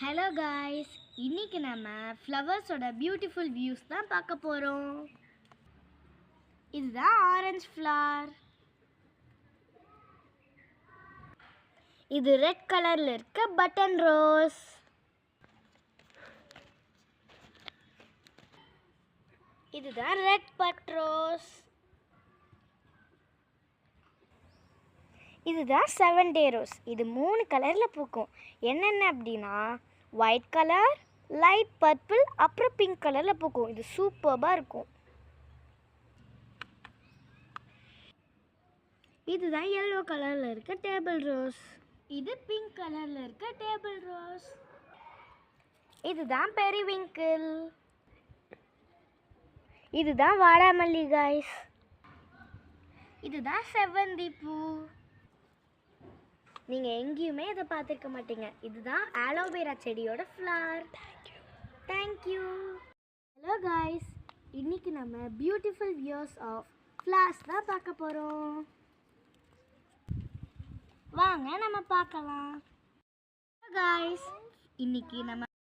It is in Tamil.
ஹலோ காய்ஸ், இன்னைக்கு நம்ம ஃப்ளவர்ஸோட பியூட்டிஃபுல் வியூஸ் தான் பார்க்க போகிறோம். இதுதான் ஆரஞ்சு ஃப்ளவர். இது ரெட் கலரில் இருக்க பட்டன் ரோஸ். இதுதான் ரெட் பட் ரோஸ். இதுதான் 7 டே ரோஸ். இது 3 கலரில் பூக்கும். என்னென்ன அப்படின்னா ஒயிட் கலர், லைட் பர்பிள், அப்புறம் பிங்க் கலரில் பூக்கும். இது சூப்பராக இருக்கும். இதுதான் yellow கலரில் இருக்க டேபிள் ரோஸ். இது பிங்க் கலரில் இருக்க டேபிள் ரோஸ். இதுதான் பெரிவிங்கிள். இதுதான் வாடாமல்லி காய்ஸ். இதுதான் செவ்வந்தி பூ. நீங்கள் எங்கேயுமே இதை பார்த்துருக்க மாட்டீங்க. இதுதான் ஆலோவேரா செடியோட ஃப்ளவர். தேங்க்யூ. ஹலோ காய்ஸ், இன்னைக்கு நம்ம பியூட்டிஃபுல் வியூஸ் ஆஃப் ஃப்ளவர்ஸ் தான் பார்க்க போகிறோம். வாங்க நம்ம பார்க்கலாம். காய்ஸ், இன்னைக்கு நம்ம